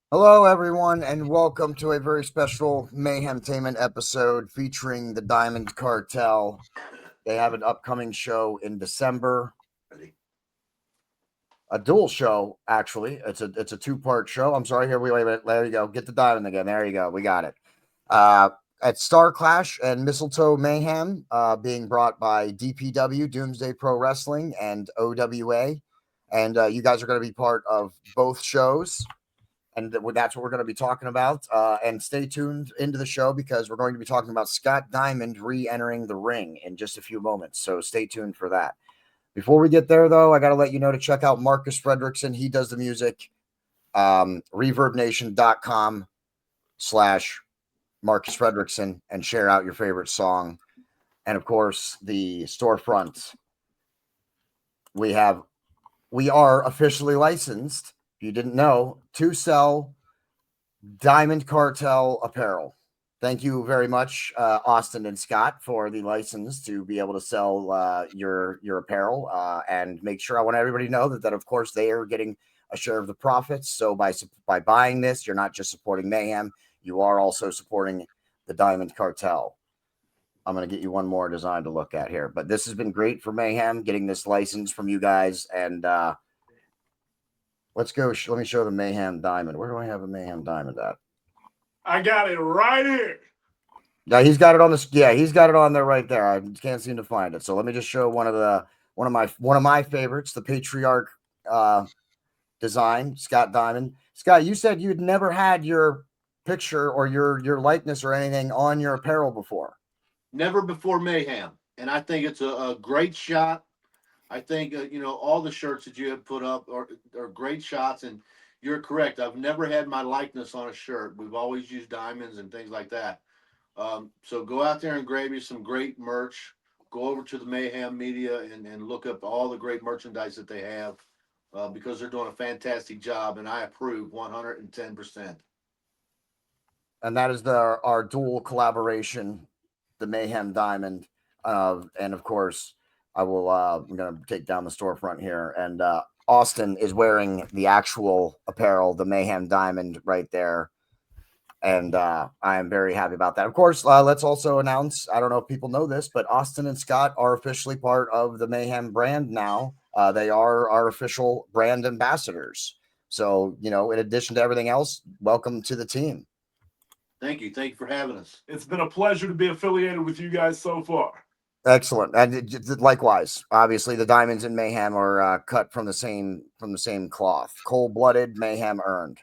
Hello, everyone, and welcome to a very special Mayhemtainment episode featuring the Diamond Cartel. They have an upcoming show in December. A dual show, actually. It's a two-part show. I'm sorry. Here, wait a minute. There you go. Get the diamond again. There you go. We got it. At Star Clash and Mistletoe Mayhem, being brought by DPW, Doomsday Pro-Wrestling, and OWA. And you guys are going to be part of both shows. And that's what we're going to be talking about. And stay tuned into the show because we're going to be talking about Scott Diamond re-entering the ring in just a few moments. So stay tuned for that. Before we get there, though, I got to let you know to check out Marcus Fredrickson. He does the music. ReverbNation.com/Marcus Fredrickson and share out your favorite song. And, of course, the storefront. We are officially licensed, if you didn't know, to sell Diamond Cartel apparel. Thank you very much, Austin and Scott, for the license to be able to sell your apparel. And make sure I want everybody to know that of course they are getting a share of the profits. So by buying this, you're not just supporting Mayhem, you are also supporting the Diamond Cartel. I'm going to get you one more design to look at here, but this has been great for Mayhem getting this license from you guys. And let's go. Let me show the Mayhem Diamond. Where do I have a Mayhem Diamond at? I got it right here. Yeah, he's got it on this. Yeah, he's got it on there right there. I can't seem to find it. So let me just show one of my favorites, the Patriarch design, Scott Diamond. Scott, you said you'd never had your picture or your likeness or anything on your apparel before. Never before Mayhem, and I think it's a great shot. I think all the shirts that you have put up are great shots, and you're correct. I've never had my likeness on a shirt. We've always used diamonds and things like that. So go out there and grab you some great merch. Go over to the Mayhem Media and look up all the great merchandise that they have because they're doing a fantastic job, and I approve 110%. And that is our dual collaboration, the Mayhem Diamond, and of course, I'm going to take down the storefront here, and Austin is wearing the actual apparel, the Mayhem Diamond right there. And I am very happy about that. Of course, let's also announce, I don't know if people know this, but Austin and Scott are officially part of the Mayhem brand now. They are our official brand ambassadors. So, in addition to everything else, welcome to the team. Thank you. Thank you for having us. It's been a pleasure to be affiliated with you guys so far. Excellent. And likewise, obviously the diamonds in Mayhem are cut from the same cloth. Cold-blooded, Mayhem earned.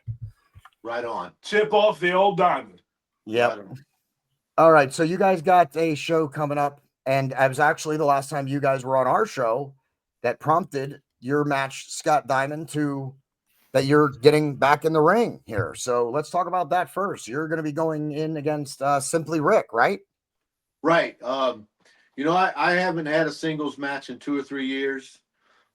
Right on. Chip off the old diamond. Yep. Right. All right. So you guys got a show coming up, and it was actually the last time you guys were on our show that prompted your match, Scott Diamond, that you're getting back in the ring here. So let's talk about that first. You're going to be going in against Simply Rick, right? Right. I haven't had a singles match in 2 or 3 years,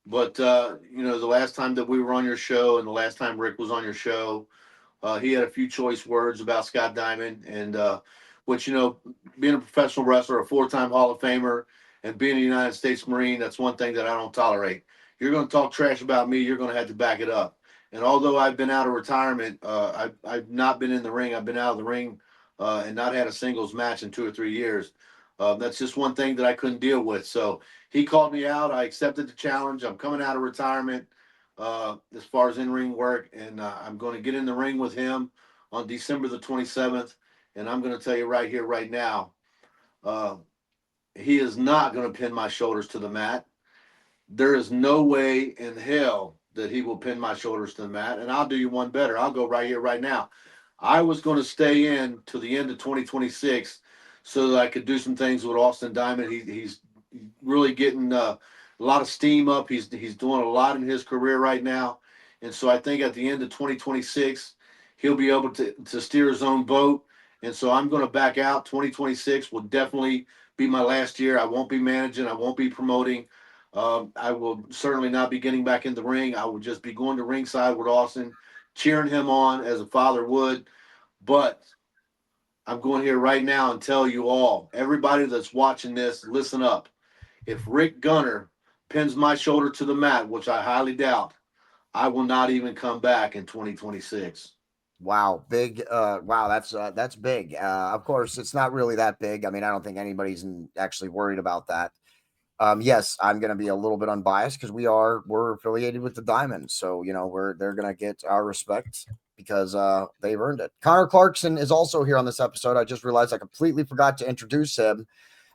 but the last time that we were on your show and the last time Rick was on your show, he had a few choice words about Scott Diamond, and which, being a professional wrestler, a 4-time Hall of Famer, and being a United States Marine, that's one thing that I don't tolerate. You're going to talk trash about me, you're going to have to back it up. And although I've been out of retirement, I've not been in the ring. I've been out of the ring and not had a singles match in 2 or 3 years. That's just one thing that I couldn't deal with. So he called me out. I accepted the challenge. I'm coming out of retirement as far as in-ring work, and I'm going to get in the ring with him on December the 27th. And I'm going to tell you right here, right now, he is not going to pin my shoulders to the mat. There is no way in hell that he will pin my shoulders to the mat. And I'll do you one better. I'll go right here, right now. I was going to stay in to the end of 2026 so that I could do some things with Austin Diamond. He's really getting a lot of steam up. He's doing a lot in his career right now. And so I think at the end of 2026, he'll be able to steer his own boat. And so I'm going to back out. 2026 will definitely be my last year. I won't be managing. I won't be promoting. I will certainly not be getting back in the ring. I will just be going to ringside with Austin, cheering him on as a father would. But I'm going here right now and tell you all, everybody that's watching this, listen up. If Rick Gunner pins my shoulder to the mat, which I highly doubt, I will not even come back in 2026. Wow, big. Wow, that's big. Of course, it's not really that big. I mean, I don't think anybody's actually worried about that. Yes, I'm going to be a little bit unbiased because we're affiliated with the Diamonds, so they're going to get our respect because they've earned it. Connor Clarkson is also here on this episode. I just realized I completely forgot to introduce him,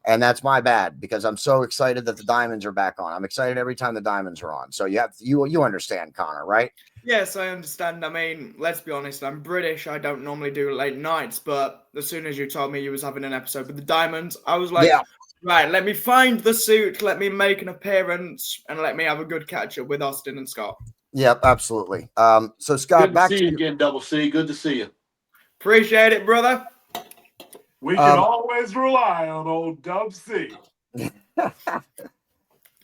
and that's my bad because I'm so excited that the Diamonds are back on. I'm excited every time the Diamonds are on. So you understand, Connor, right? Yes, I understand. I mean, let's be honest, I'm British. I don't normally do late nights, but as soon as you told me you was having an episode with the Diamonds, I was like, Yeah. Right, let me find the suit, let me make an appearance, and let me have a good catch-up with Austin and Scott. Yep, absolutely. So Scott, Good to see you again, Double C. Good to see you. Appreciate it, brother. We can always rely on old Dub C. Yep,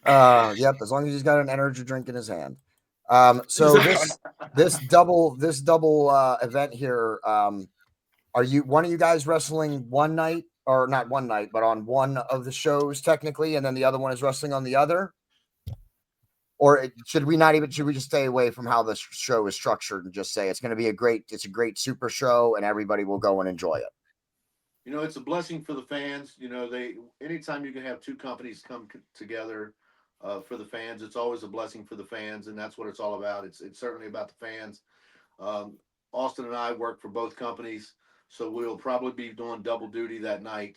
as long as he's got an energy drink in his hand. So this double event here, are you one of you guys wrestling one night, or not one night, but on one of the shows technically, and then the other one is wrestling on the other? Or should we just stay away from how the show is structured and just say it's going to be a great super show and everybody will go and enjoy it? It's a blessing for the fans. Anytime you can have two companies come together for the fans, it's always a blessing for the fans, and that's what it's all about. It's certainly about the fans. Austin and I work for both companies, so we'll probably be doing double duty that night,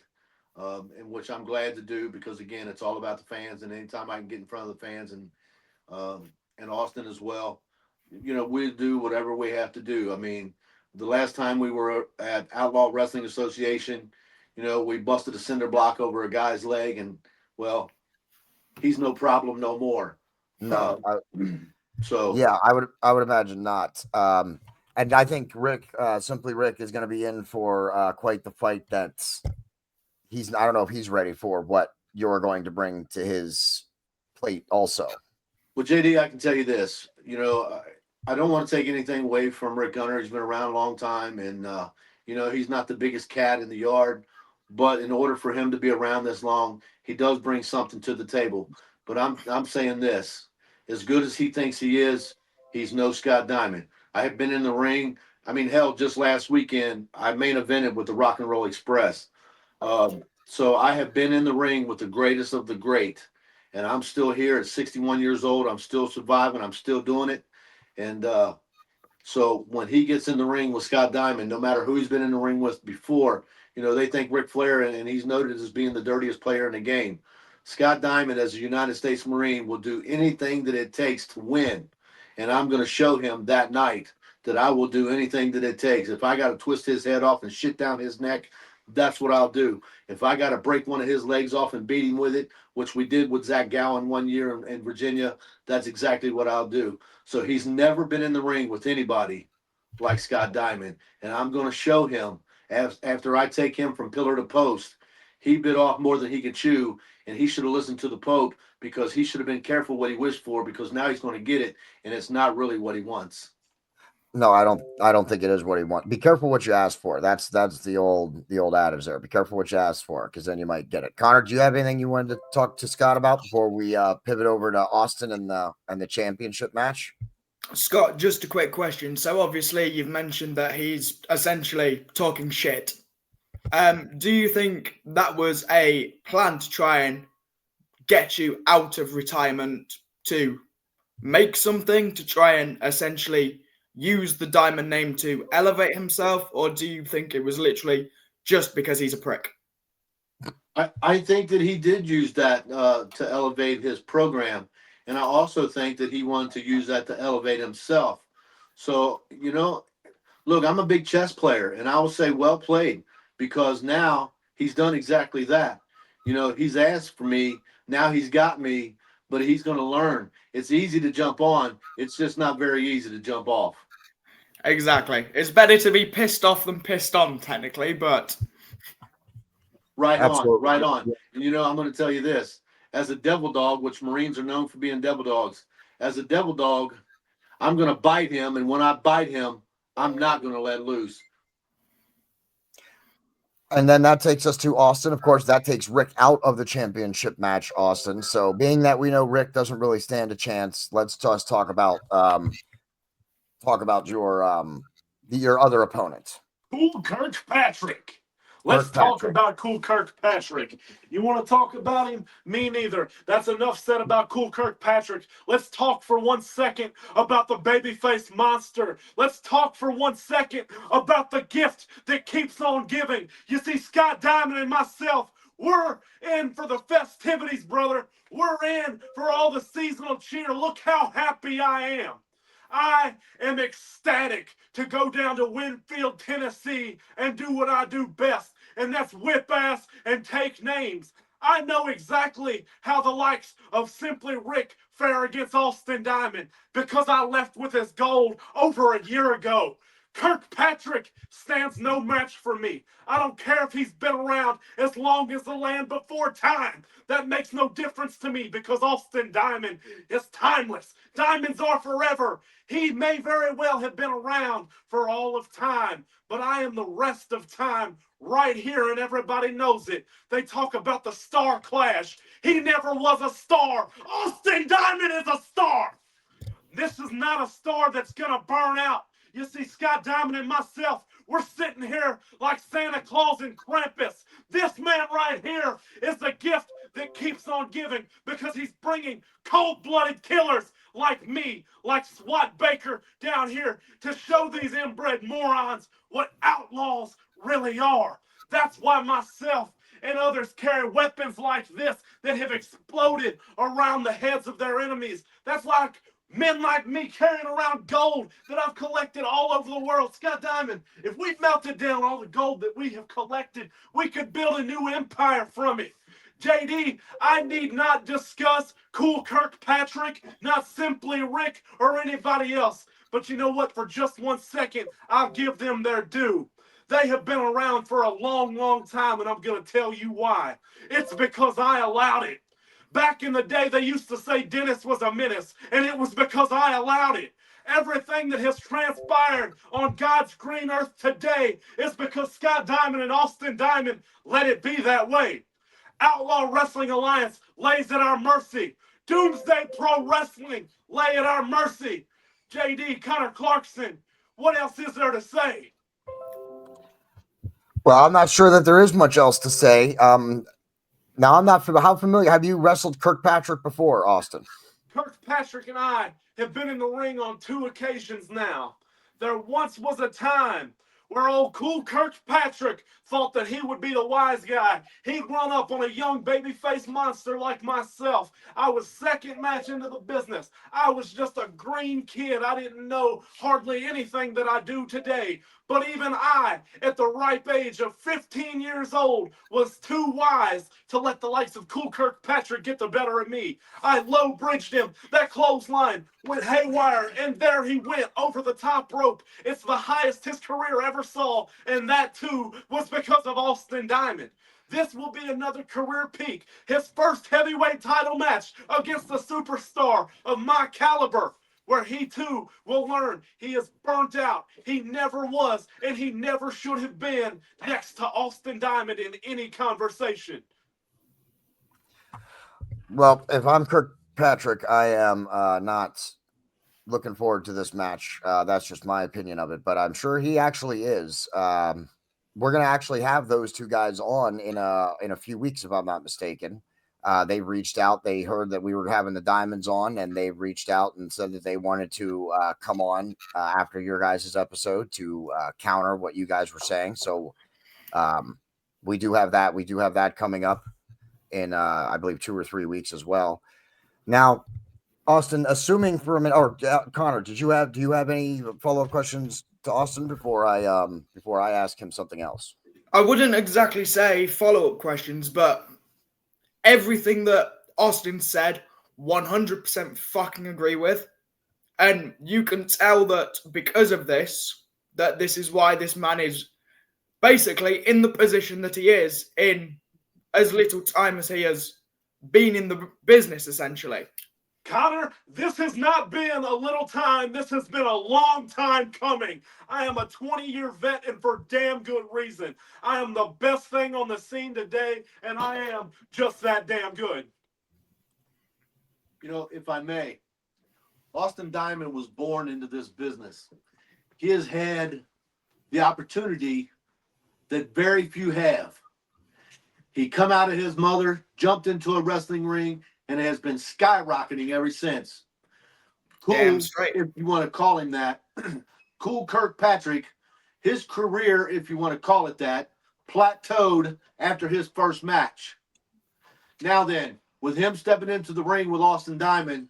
in which I'm glad to do because, again, it's all about the fans, and anytime I can get in front of the fans and Austin as well, we do whatever we have to do. I mean, the last time we were at Outlaw Wrestling Association, we busted a cinder block over a guy's leg, and, well, he's no problem no more. No. So yeah, I would imagine not. And I think Rick, Simply Rick, is going to be in for quite the fight. I don't know if he's ready for what you're going to bring to his plate also. Well, JD, I can tell you this. I don't want to take anything away from Rick Gunner. He's been around a long time, and he's not the biggest cat in the yard. But in order for him to be around this long, he does bring something to the table. But I'm saying this: as good as he thinks he is, he's no Scott Diamond. I have been in the ring. I mean, hell, just last weekend, I main evented with the Rock and Roll Express. So I have been in the ring with the greatest of the great. And I'm still here at 61 years old. I'm still surviving. I'm still doing it. And so when he gets in the ring with Scott Diamond, no matter who he's been in the ring with before, they think Ric Flair, and he's noted as being the dirtiest player in the game. Scott Diamond, as a United States Marine, will do anything that it takes to win. And I'm going to show him that night that I will do anything that it takes. If I got to twist his head off and shit down his neck, that's what I'll do. If I got to break one of his legs off and beat him with it, which we did with Zach Gowen one year in Virginia, that's exactly what I'll do. So he's never been in the ring with anybody like Scott Diamond. And I'm going to show him after I take him from pillar to post. He bit off more than he could chew, and he should have listened to the Pope because he should have been careful what he wished for, because now he's going to get it, and it's not really what he wants. No, I don't think it is what he wants. Be careful what you ask for. That's the old adage there. Be careful what you ask for, because then you might get it. Connor, do you have anything you wanted to talk to Scott about before we pivot over to Austin and the championship match? Scott, just a quick question. So obviously you've mentioned that he's essentially talking shit. Do you think that was a plan to try and get you out of retirement to make something, to try and essentially use the Diamond name to elevate himself, or do you think it was literally just because he's a prick? I think that he did use that to elevate his program. And I also think that he wanted to use that to elevate himself. So, look, I'm a big chess player, and I will say well played, because now he's done exactly that. He's asked for me. Now he's got me, but he's going to learn. It's easy to jump on. It's just not very easy to jump off. Exactly. It's better to be pissed off than pissed on, technically, but... Right Absolutely. on, right on. And I'm going to tell you this. As a devil dog, which Marines are known for being devil dogs, as a devil dog, I'm going to bite him. And when I bite him, I'm not going to let loose. And then that takes us to Austin. Of course, that takes Rick out of the championship match, Austin. So being that we know Rick doesn't really stand a chance, let's just talk about your other opponent. Cool Kirkpatrick. Let's talk about Cool Kirkpatrick. You want to talk about him? Me neither. That's enough said about Cool Kirkpatrick. Let's talk for 1 second about the babyface monster. Let's talk for 1 second about the gift that keeps on giving. You see, Scott Diamond and myself, we're in for the festivities, brother. We're in for all the seasonal cheer. Look how happy I am. I am ecstatic to go down to Winfield, Tennessee and do what I do best, and that's whip ass and take names. I know exactly how the likes of Simply Rick fare against Austin Diamond because I left with his gold over a year ago. Kirkpatrick stands no match for me. I don't care if he's been around as long as the land before time. That makes no difference to me because Austin Diamond is timeless. Diamonds are forever. He may very well have been around for all of time, but I am the rest of time right here, and everybody knows it. They talk about the star clash. He never was a star. Austin Diamond is a star. This is not a star that's going to burn out. You see, Scott Diamond and myself, we're sitting here like Santa Claus and Krampus. This man right here is the gift that keeps on giving because he's bringing cold-blooded killers like me, like SWAT Baker down here to show these inbred morons what outlaws really are. That's why myself and others carry weapons like this that have exploded around the heads of their enemies. That's like men like me carrying around gold that I've collected all over the world. Scott Diamond, if we melted down all the gold that we have collected, we could build a new empire from it. JD, I need not discuss Cool Kirkpatrick, not Simply Rick or anybody else. But you know what? For just 1 second, I'll give them their due. They have been around for a long, long time, and I'm going to tell you why. It's because I allowed it. Back in the day, they used to say Dennis was a menace, and it was because I allowed it. Everything that has transpired on God's green earth today is because Scott Diamond and Austin Diamond let it be that way. Outlaw Wrestling Alliance lays at our mercy. Doomsday Pro-Wrestling lay at our mercy. JD, Connor Clarkson, what else is there to say? Well, I'm not sure that there is much else to say. Now, I'm not how familiar. Have you wrestled Kirkpatrick before, Austin? Kirkpatrick and I have been in the ring on 2 occasions now. There once was a time where old Cool Kirkpatrick thought that he would be the wise guy. He'd run up on a young babyface monster like myself. I was second match into the business. I was just a green kid. I didn't know hardly anything that I do today. But even I, at the ripe age of 15 years old, was too wise to let the likes of Cool Kirkpatrick get the better of me. I low-bridged him. That clothesline went haywire, and there he went over the top rope. It's the highest his career ever saw, and that, too, was because of Austin Diamond. This will be another career peak. His first heavyweight title match against a superstar of my caliber, where he too will learn he is burnt out. He never was, and he never should have been next to Austin Diamond in any conversation. Well, if I'm Kirkpatrick, I am not looking forward to this match. That's just my opinion of it, but I'm sure he actually is. We're going to actually have those 2 guys on in a few weeks, if I'm not mistaken. They reached out. They heard that we were having the Diamonds on, and they reached out and said that they wanted to come on after your guys' episode to counter what you guys were saying. So We do have that. We do have that coming up in, I believe, 2 or 3 weeks as well. Now, Austin, assuming for a minute, or Connor, do you have any follow-up questions to Austin before I ask him something else? I wouldn't exactly say follow-up questions, but everything that Austin said, 100% fucking agree with. And you can tell that because of this, that this is why this man is basically in the position that he is in as little time as he has been in the business, essentially. Connor, this has not been a little time. This has been a long time coming. I am a 20-year vet, and for damn good reason. I am the best thing on the scene today, and I am just that damn good. You know, if I may, Austin Diamond was born into this business. He has had the opportunity that very few have. He come out of his mother, jumped into a wrestling ring, and has been skyrocketing ever since. Cool, Damn straight. if you want to call him that. Cool Kirkpatrick, his career, if you want to call it that, plateaued after his first match. Now then, with him stepping into the ring with Austin Diamond,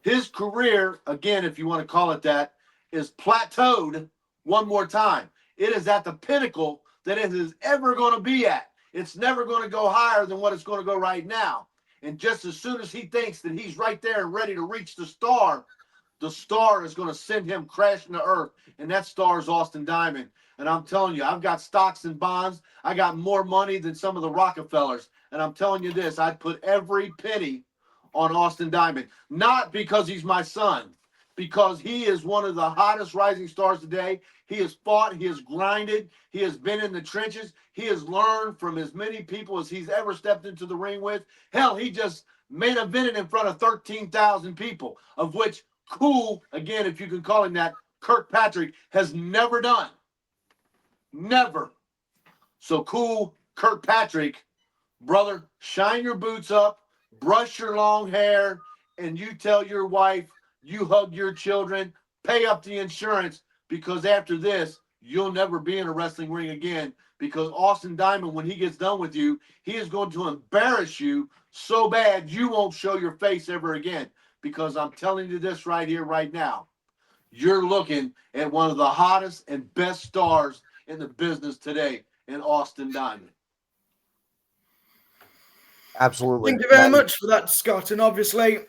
his career, again, if you want to call it that, is plateaued one more time. It is at the pinnacle that it is ever going to be at. It's never going to go higher than what it's going to go right now. And just as soon as he thinks that he's right there and ready to reach the star is going to send him crashing to earth. And that star is Austin Diamond. And I'm telling you, I've got stocks and bonds. I got more money than some of the Rockefellers. And I'm telling you this, I'd put every penny on Austin Diamond. Not because he's my son, because he is one of the hottest rising stars today. He has fought, he has grinded, he has been in the trenches, he has learned from as many people as he's ever stepped into the ring with. Hell, he just main evented in front of 13,000 people, of which Cool, again, if you can call him that, Kirkpatrick has never done. Never. So Cool Kirkpatrick, brother, shine your boots up, brush your long hair, and you tell your wife, you hug your children, pay up the insurance, because after this, you'll never be in a wrestling ring again, because Austin Diamond, when he gets done with you, he is going to embarrass you so bad you won't show your face ever again, because I'm telling you this right here, right now. You're looking at one of the hottest and best stars in the business today in Austin Diamond. Absolutely. Thank you very much for that, Scott. And obviously,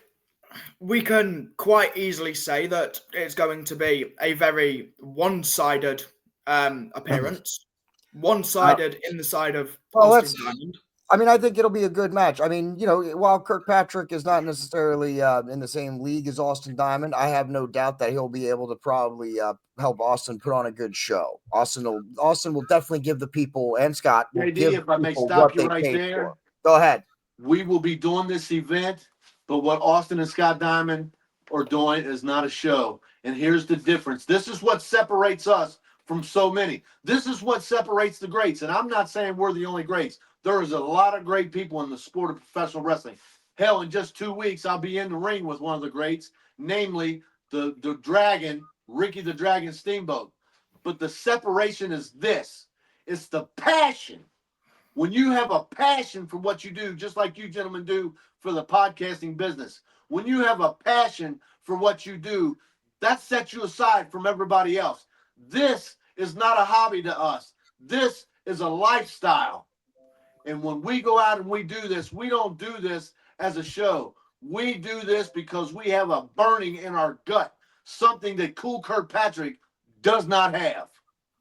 we can quite easily say that it's going to be a very one-sided appearance. One-sided in the side of Austin Diamond. I mean, I think it'll be a good match. I mean, you know, while Kirkpatrick is not necessarily in the same league as Austin Diamond, I have no doubt that he'll be able to probably help Austin put on a good show. Austin will definitely give the people, and Scott will JD, give if I may people stop what you they right paid there. for. Go ahead. We will be doing this event, but what Austin and Scott Diamond are doing is not a show. And here's the difference. This is what separates us from so many. This is what separates the greats. And I'm not saying we're the only greats. There is a lot of great people in the sport of professional wrestling. Hell, in just 2 weeks, I'll be in the ring with one of the greats, namely the Dragon, Ricky the Dragon Steamboat. But the separation is this. It's the passion. When you have a passion for what you do, just like you gentlemen do for the podcasting business, when you have a passion for what you do, that sets you aside from everybody else. This is not a hobby to us. This is a lifestyle. And when we go out and we do this, we don't do this as a show. We do this because we have a burning in our gut, something that Cool Kirkpatrick does not have.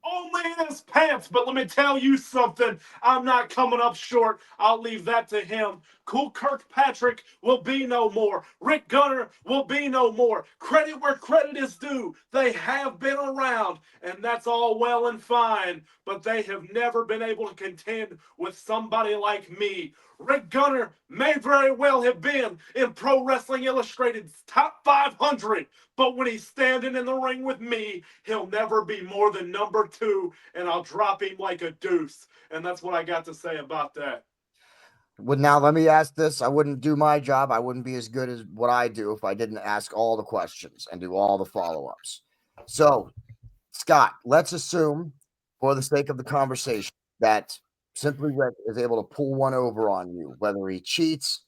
Only in his pants, but let me tell you something. I'm not coming up short. I'll leave that to him. Cool Kirkpatrick will be no more. Rick Gunner will be no more. Credit where credit is due. They have been around, and that's all well and fine, but they have never been able to contend with somebody like me. Rick Gunner may very well have been in Pro Wrestling Illustrated's top 500, but when he's standing in the ring with me, he'll never be more than number 2, and I'll drop him like a deuce. And that's what I got to say about that. Well, now let me ask this. I wouldn't do my job. I wouldn't be as good as what I do if I didn't ask all the questions and do all the follow-ups. So, Scott, let's assume, for the sake of the conversation, that Simply Rick is able to pull one over on you, whether he cheats,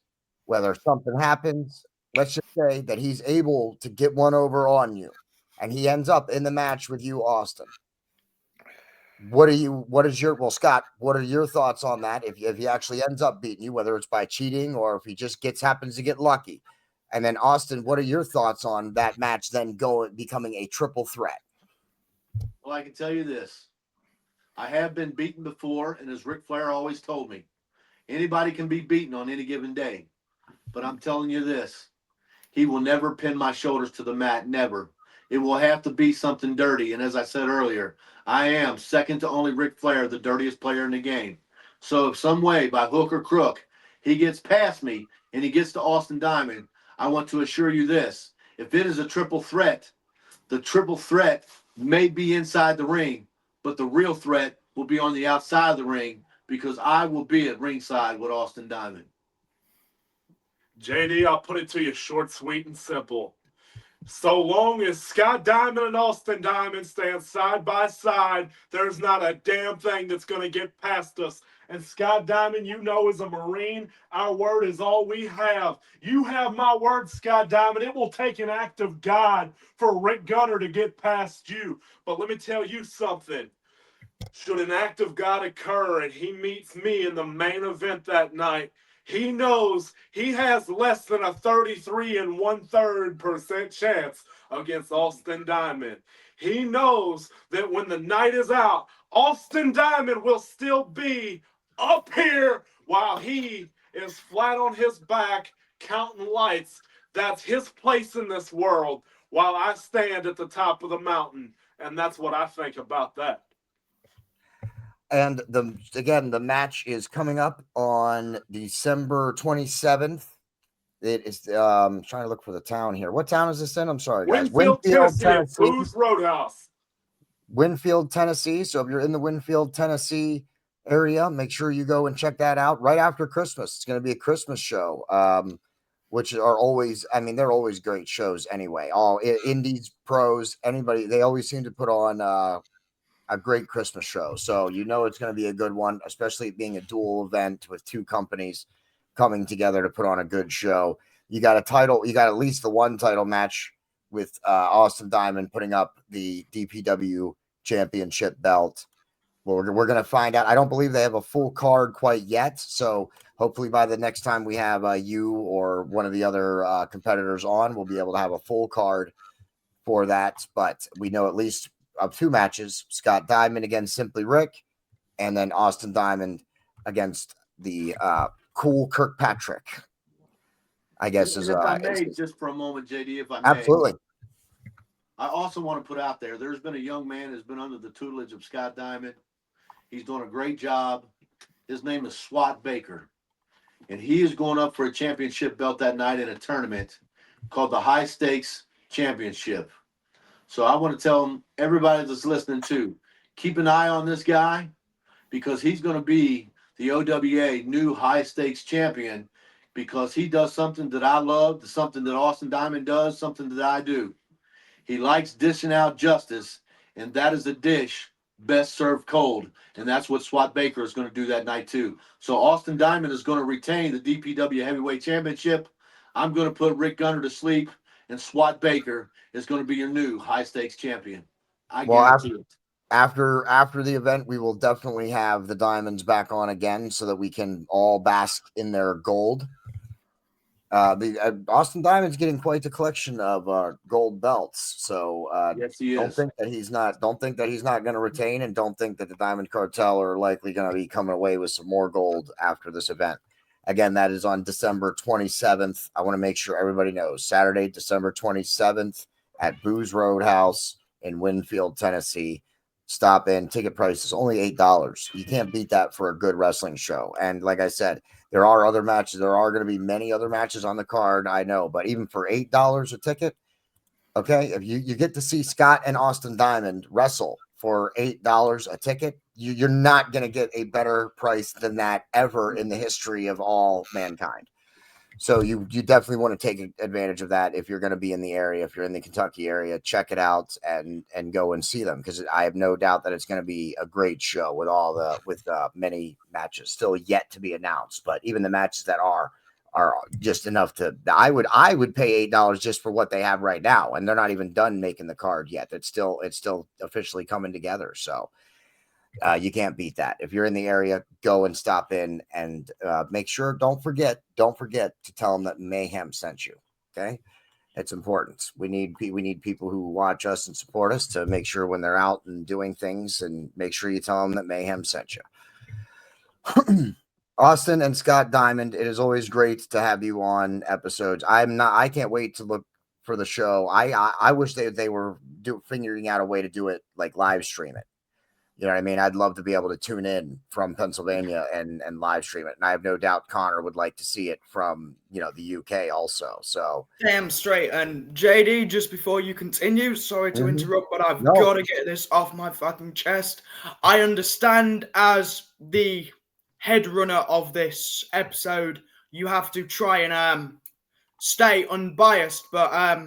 whether something happens. Let's just say that he's able to get one over on you, and he ends up in the match with you, Austin. Scott, what are your thoughts on that? If he actually ends up beating you, whether it's by cheating or if he just happens to get lucky. And then Austin, what are your thoughts on that match then becoming a triple threat? Well, I can tell you this. I have been beaten before, and as Ric Flair always told me, anybody can be beaten on any given day. But I'm telling you this, he will never pin my shoulders to the mat, never. It will have to be something dirty. And as I said earlier, I am second to only Ric Flair, the dirtiest player in the game. So if some way, by hook or crook, he gets past me and he gets to Austin Diamond, I want to assure you this. If it is a triple threat, the triple threat may be inside the ring, but the real threat will be on the outside of the ring because I will be at ringside with Austin Diamond. JD, I'll put it to you short, sweet, and simple. So long as Scott Diamond and Austin Diamond stand side by side, there's not a damn thing that's going to get past us. And Scott Diamond, you know, as a Marine, our word is all we have. You have my word, Scott Diamond. It will take an act of God for Rick Gunner to get past you. But let me tell you something. Should an act of God occur and he meets me in the main event that night, he knows he has less than a 33 1/3% chance against Austin Diamond. He knows that when the night is out, Austin Diamond will still be up here while he is flat on his back counting lights. That's his place in this world while I stand at the top of the mountain. And that's what I think about that. And the match is coming up on December 27th. It is trying to look for the town here. What town is this in? I'm sorry, guys. Winfield, Tennessee. Booze Roadhouse. Winfield, Tennessee. So if you're in the Winfield, Tennessee area, make sure you go and check that out right after Christmas. It's going to be a Christmas show, which are always, I mean, they're always great shows anyway. All indies, pros, anybody, they always seem to put on a great Christmas show. So you know it's going to be a good one, especially it being a dual event with two companies coming together to put on a good show. You got at least the one title match with Austin Diamond putting up the DPW championship belt. Well, we're going to find out. I don't believe they have a full card quite yet. So hopefully by the next time we have you or one of the other competitors on, we'll be able to have a full card for that. But we know at least of two matches, Scott Diamond against Simply Rick, and then Austin Diamond against the cool Kirkpatrick, I guess. If I may, just for a moment, JD, if I may. Absolutely. I also want to put out there, there's been a young man who's been under the tutelage of Scott Diamond. He's doing a great job. His name is Swat Baker. And he is going up for a championship belt that night in a tournament called the High Stakes Championship. So I want to tell everybody that's listening too, keep an eye on this guy because he's going to be the OWA new high stakes champion because he does something that I love, something that Austin Diamond does, something that I do. He likes dishing out justice, and that is a dish best served cold. And that's what Swat Baker is going to do that night too. So Austin Diamond is going to retain the DPW Heavyweight Championship. I'm going to put Rick Gunner to sleep, and Swat Baker is going to be your new high-stakes champion. I guarantee it. After the event, we will definitely have the Diamonds back on again so that we can all bask in their gold. The Austin Diamond's getting quite the collection of gold belts. So yes, he is. Don't think that he's not going to retain, and don't think that the Diamond Cartel are likely going to be coming away with some more gold after this event. Again, that is on December 27th. I want to make sure everybody knows. Saturday, December 27th at Booze Roadhouse in Winfield, Tennessee. Stop in. Ticket price is only $8. You can't beat that for a good wrestling show. And like I said, there are other matches. There are going to be many other matches on the card, I know. But even for $8 a ticket, okay, if you get to see Scott and Austin Diamond wrestle for $8 a ticket, you're not going to get a better price than that ever in the history of all mankind. So you definitely want to take advantage of that if you're going to be in the area. If you're in the Kentucky area, check it out and go and see them, because I have no doubt that it's going to be a great show with many matches still yet to be announced. But even the matches that are just enough to I would pay $8 just for what they have right now, and they're not even done making the card yet. It's still officially coming together. So you can't beat that. If you're in the area, go and stop in, and make sure, don't forget to tell them that Mayhem sent you. Okay. It's important. We need people who watch us and support us to make sure when they're out and doing things, and make sure you tell them that Mayhem sent you. Austin and Scott Diamond, it is always great to have you on episodes. I can't wait to look for the show. I wish they were figuring out a way to do it, like live stream it. You know what I mean? I'd love to be able to tune in from Pennsylvania and live stream it. And I have no doubt Connor would like to see it from, the UK also. So damn straight. And JD, just before you continue, sorry to interrupt, but I've got to get this off my fucking chest. I understand, as the head runner of this episode, you have to try and stay unbiased. But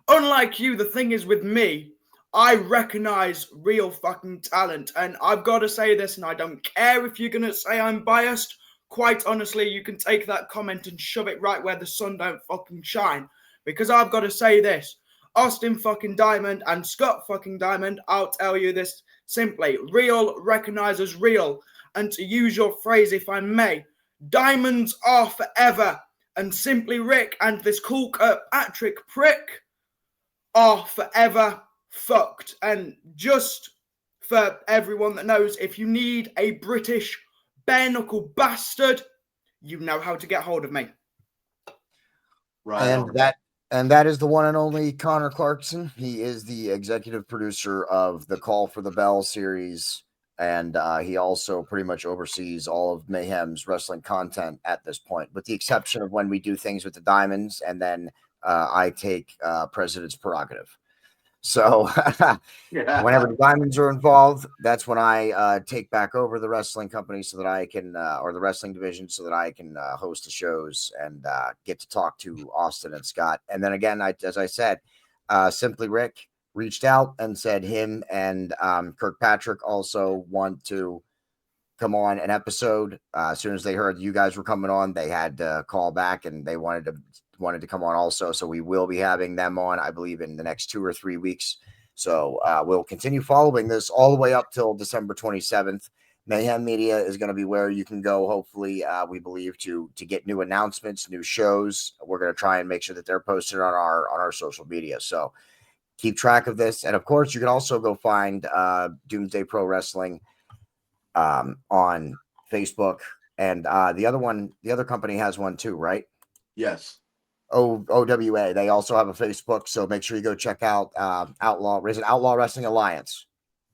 unlike you, the thing is with me, I recognize real fucking talent, and I've got to say this, and I don't care if you're going to say I'm biased. Quite honestly, you can take that comment and shove it right where the sun don't fucking shine, because I've got to say this. Austin fucking Diamond and Scott fucking Diamond, I'll tell you this simply. Real recognizes real, and to use your phrase, if I may, diamonds are forever, and Simply Rick and this cool Patrick prick are forever fucked. And just for everyone that knows, if you need a British bare knuckle bastard, you know how to get hold of me. Right. And that is the one and only Connor Clarkson. He is the executive producer of the Call for the Bell series, and he also pretty much oversees all of Mayhem's wrestling content at this point, with the exception of when we do things with the Diamonds, and then I take President's prerogative. So whenever the Diamonds are involved, that's when I take back over the wrestling company, so that I can, or the wrestling division, so that I can host the shows and get to talk to Austin and Scott. And then again, as I said, Simply Rick reached out and said him and Kirkpatrick also want to come on an episode. As soon as they heard you guys were coming on, they had to call back, and they wanted to come on also. So we will be having them on, I believe, in the next 2 or 3 weeks. So we'll continue following this all the way up till December 27th. Mayhem Media is going to be where you can go, hopefully, we believe, to get new announcements, new shows. We're going to try and make sure that they're posted on our social media. So keep track of this. And of course, you can also go find Doomsday Pro-Wrestling on Facebook. And the other company has one too, right? Yes. OWA. They also have a Facebook, so make sure you go check out Outlaw Wrestling Alliance.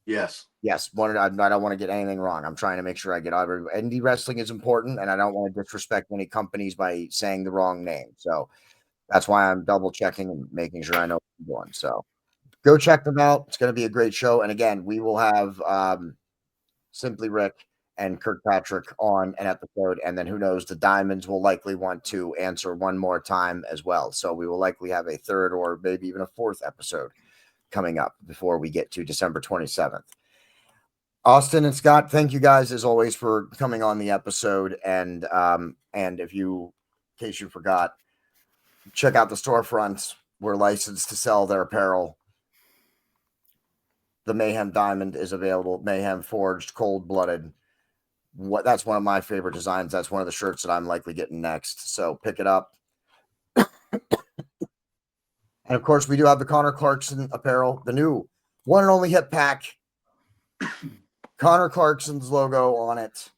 Yes. I don't want to get anything wrong. I'm trying to make sure I get indie wrestling is important, and I don't want to disrespect any companies by saying the wrong name. So that's why I'm double checking and making sure I know what I'm doing. So go check them out. It's going to be a great show. And again, we will have Simply Rick and Kirkpatrick on an episode, and then who knows, the Diamonds will likely want to answer one more time as well. So we will likely have a third or maybe even a fourth episode coming up before we get to December 27th. Austin and Scott, thank you guys as always for coming on the episode. And if you, in case you forgot, check out the storefronts. We're licensed to sell their apparel. The Mayhem Diamond is available. Mayhem Forged, Cold-Blooded. That's one of my favorite designs. That's one of the shirts that I'm likely getting next. So pick it up. And of course, we do have the Connor Clarkson apparel, the new one and only hip pack. Connor Clarkson's logo on it.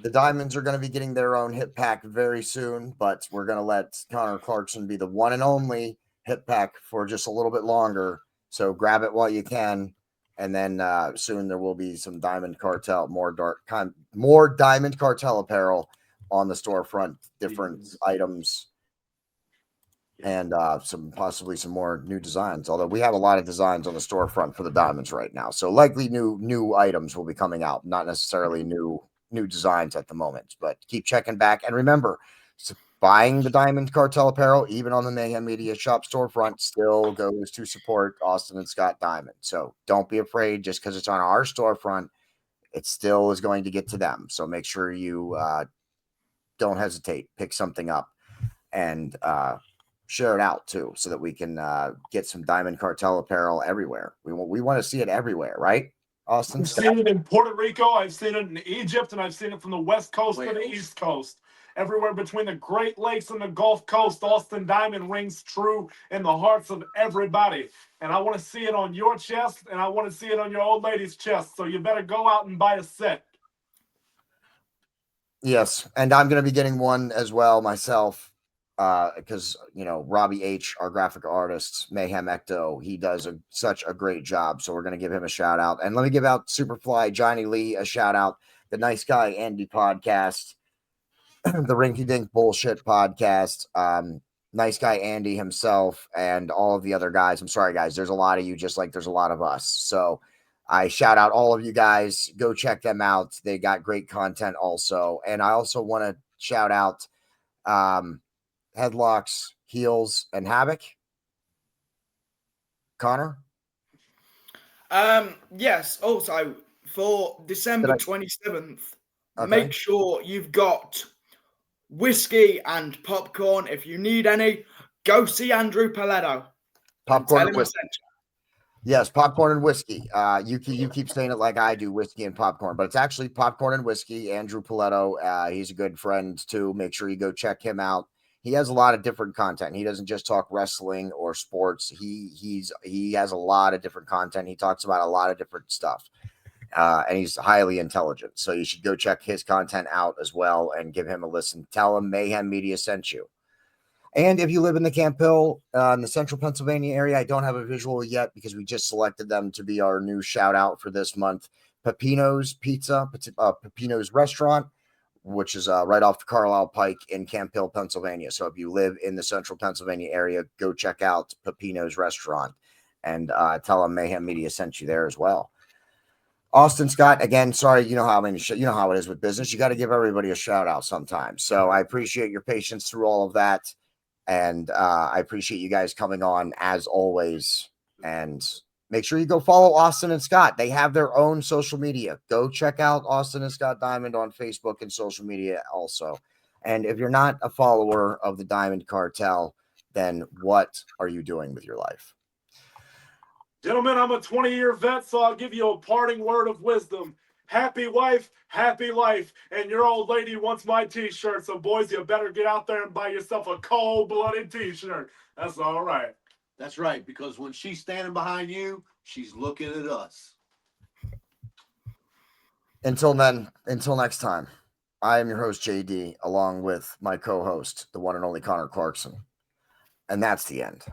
The Diamonds are going to be getting their own hip pack very soon, but we're going to let Connor Clarkson be the one and only hip pack for just a little bit longer. So grab it while you can. And then soon there will be some Diamond Cartel, more Diamond Cartel apparel on the storefront, different items, and possibly some more new designs. Although we have a lot of designs on the storefront for the Diamonds right now, so likely new items will be coming out. Not necessarily new designs at the moment, but keep checking back. And remember, buying the Diamond Cartel apparel, even on the Mayhem Media shop storefront, still goes to support Austin and Scott Diamond. So don't be afraid just because it's on our storefront, it still is going to get to them. So make sure you don't hesitate, pick something up and share it out too, so that we can get some Diamond Cartel apparel everywhere. We want to see it everywhere, right, Austin? I've seen it in Puerto Rico, I've seen it in Egypt, and I've seen it from the West Coast to the East Coast. Everywhere between the Great Lakes and the Gulf Coast, Austin Diamond rings true in the hearts of everybody. And I want to see it on your chest, and I want to see it on your old lady's chest. So you better go out and buy a set. Yes, and I'm going to be getting one as well myself, because Robbie H, our graphic artist, Mayhem Ecto, he does such a great job. So we're going to give him a shout out. And let me give out Superfly Johnny Lee a shout out, the Nice Guy Andy podcast, the Rinky Dink Bullshit podcast, Nice Guy Andy himself, and all of the other guys. I'm sorry, guys. There's a lot of you, just like there's a lot of us. So I shout out all of you guys. Go check them out. They got great content also. And I also want to shout out Headlocks, Heels, and Havoc. Connor? Yes. Also, for December 27th, Okay. make sure you've got whiskey and popcorn. If you need any, go see Andrew Paletto. Popcorn and whiskey. Yes, popcorn and whiskey. You keep saying it like I do, whiskey and popcorn, but it's actually popcorn and whiskey. Andrew Paletto, he's a good friend too. Make sure you go check him out. He has a lot of different content. He doesn't just talk wrestling or sports. He has a lot of different content. He talks about a lot of different stuff. And he's highly intelligent. So you should go check his content out as well and give him a listen. Tell him Mayhem Media sent you. And if you live in the Camp Hill, in the central Pennsylvania area, I don't have a visual yet because we just selected them to be our new shout out for this month. Peppino's Pizza, Peppino's Restaurant, which is right off the Carlisle Pike in Camp Hill, Pennsylvania. So if you live in the central Pennsylvania area, go check out Peppino's Restaurant and tell them Mayhem Media sent you there as well. Austin Scott, again, sorry, you know how it is with business. You got to give everybody a shout out sometimes. So I appreciate your patience through all of that. And I appreciate you guys coming on as always. And make sure you go follow Austin and Scott. They have their own social media. Go check out Austin and Scott Diamond on Facebook and social media also. And if you're not a follower of the Diamond Cartel, then what are you doing with your life? Gentlemen, I'm a 20-year vet, so I'll give you a parting word of wisdom. Happy wife, happy life. And your old lady wants my t-shirt, so boys, you better get out there and buy yourself a cold-blooded t-shirt. That's all right. That's right, because when she's standing behind you, she's looking at us. Until next time, I am your host, JD, along with my co-host, the one and only Connor Clarkson. And that's the end.